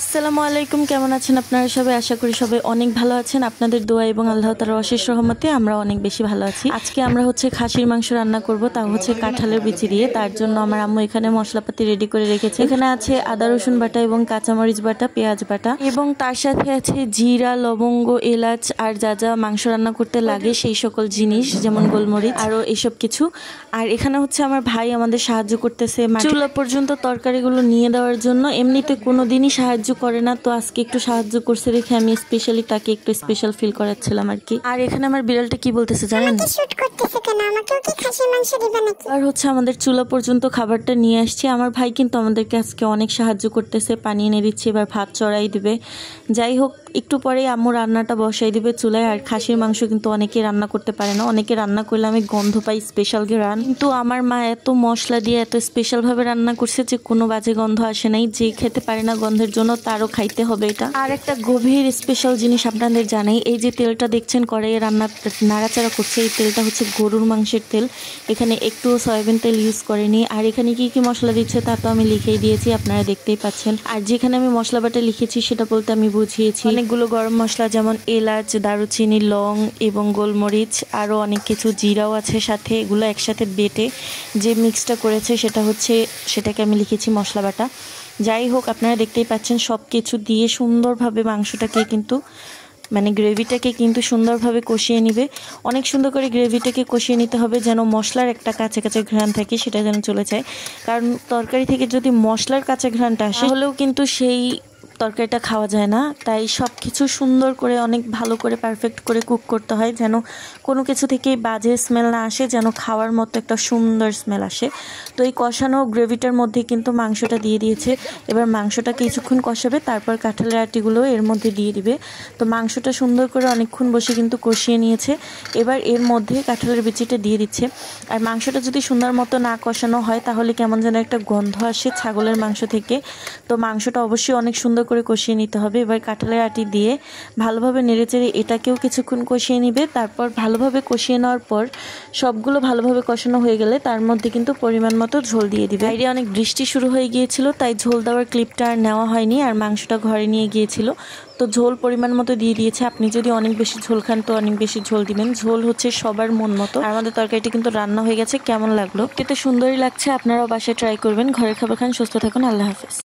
আসসালামু আলাইকুম, কেমন আছেন আপনারা সবাই? আশা করি সবাই অনেক ভালো আছেন। আপনাদের দোয়া এবং আল্লাহ তাআলার অশেষ রহমতে আমরা অনেক বেশি ভালো আছি। আজকে আমরা খাসির মাংস রান্না করব, তা কাঁঠালের বিচি দিয়ে। তার জন্য আমার আম্মু এখানে মশলাপাতি রেডি করে রেখেছে। এখানে আছে আদা রসুন বাটা এবং কাঁচামরিচ বাটা, পেঁয়াজ বাটা এবং তার সাথে আছে জিরা, লবঙ্গ, এলাচ আর যা যা মাংস রান্না করতে লাগে সেই সকল জিনিস, যেমন গোলমরিচ আরও এসব কিছু। আর এখানে আমার ভাই আমাদের সাহায্য করতেছে চুলা পর্যন্ত তরকারিগুলো নিয়ে দেওয়ার জন্য। এমনিতে কোনোদিনই সাহায্য করে না, তো আজকে একটু সাহায্য করছে দেখে আমি স্পেশালি তাকে একটু স্পেশাল ফিল করাচ্ছিলাম আর কি। আর এখানে আমার বিড়ালটা কি বলতেছে জানেন? আর আমাদের চুলা পর্যন্ত খাবারটা নিয়ে আসছে। আমার ভাই কিন্তু আমাদেরকে আজকে অনেক সাহায্য করতেছে, পানি এনে দিচ্ছে, এবার ভাত চড়াই দিবে। যাই হোক, একটু পরে আম্মু রান্নাটা বসাই দিবে চুলায়। আর খাসির মাংস কিন্তু অনেকে রান্না করতে পারে না, অনেকে রান্না করলে আমি গন্ধ পাই, স্পেশাল ঘ্রাণ। কিন্তু আমার মা এত মশলা দিয়ে এত স্পেশাল ভাবে রান্না করছে যে কোনো বাজে গন্ধ আসে নাই। যে খেতে পারে না গন্ধের জন্য তারও খাইতে হবে এটা। আর একটা গভীর স্পেশাল জিনিস আপনাদের জানাই, এই যে তেলটা দেখছেন কড়াইয়ে রান্না নাড়াচাড়া করছে, এই তেলটা গরুর মাংসের তেল। এখানে একটু সয়াবিন তেল ইউজ করেনি। আর এখানে কি কি মশলা দিচ্ছে তা তো আমি লিখেই দিয়েছি, আপনারা দেখতেই পাচ্ছেন। আর যেখানে আমি মশলা বাটা লিখেছি সেটা বলতে আমি বুঝিয়েছি অনেকগুলো গরম মশলা, যেমন এলাচ, দারুচিনি, লং এবং গোলমরিচ, আরও অনেক কিছু, জিরাও আছে সাথে। এগুলো একসাথে বেটে যে মিক্সটা করেছে সেটাকে আমি লিখেছি মশলা বাটা। যাই হোক, আপনারা দেখতেই পাচ্ছেন সব কিছু দিয়ে সুন্দরভাবে মাংসটাকে গ্রেভিটাকে সুন্দরভাবে কষিয়ে নিবে। অনেক সুন্দর করে গ্রেভিটাকে কষিয়ে নিতে হবে, যেন মশলার একটা কাঁচা কাঁচা ঘ্রাণ থাকে সেটা যেন চলে যায়। কারণ তরকারি থেকে যদি মশলার কাঁচা ঘ্রাণটা আসে হলেও কিন্তু সেই তরকারিটা খাওয়া যায় না। তাই সব কিছু সুন্দর করে অনেক ভালো করে পারফেক্ট করে কুক করতে হয়, যেন কোনো কিছু থেকেই বাজে স্মেল না আসে, যেন খাওয়ার মতো একটা সুন্দর স্মেল আসে। তো এই কষানো গ্রেভিটার মধ্যে কিন্তু মাংসটা দিয়ে দিয়েছে। এবার মাংসটা কিছুক্ষণ কষাবে, তারপর কাঁঠালের আটিগুলো এর মধ্যে দিয়ে দিবে। তো মাংসটা সুন্দর করে অনেকক্ষণ বসে কিন্তু কষিয়ে নিয়েছে। এবার এর মধ্যে কাঁঠালের বিচিটা দিয়ে দিচ্ছে। আর মাংসটা যদি সুন্দর মতো না কষানো হয় তাহলে কেমন যেন একটা গন্ধ আসে ছাগলের মাংস থেকে। তো মাংসটা অবশ্যই অনেক সুন্দর করে কষিয়ে নিতে হবে। এবার কাঁঠালের আটি দিয়ে ভালোভাবে নেড়েচেড়ে এটাকেও কিছুক্ষণ কষিয়ে নিবে। তারপর ভালোভাবে কষিয়ে নেওয়ার পর সবগুলো ভালোভাবে কষানো হয়ে গেলে তার মধ্যে কিন্তু পরিমাণ মতো ঝোল দিয়ে দিবে। বাইরে অনেক বৃষ্টি শুরু হয়ে গিয়েছিল, তাই ঝোল দেওয়ার ক্লিপটা আর নেওয়া হয়নি। আর মাংসটা ঘরে নিয়ে গিয়েছিল, তো ঝোল পরিমাণ মতো দিয়ে দিয়েছে। আপনি যদি অনেক বেশি ঝোল খান তো অনেক বেশি ঝোল দিবেন। ঝোল সবার মন মতো। আর আমাদের তরকারিটা কিন্তু রান্না হয়ে গেছে। কেমন লাগলো? খেতে সুন্দরই লাগছে, আপনারাও বাসায় ট্রাই করবেন। ঘরের খাবার খান, সুস্থ থাকুন, আল্লাহ হাফেজ।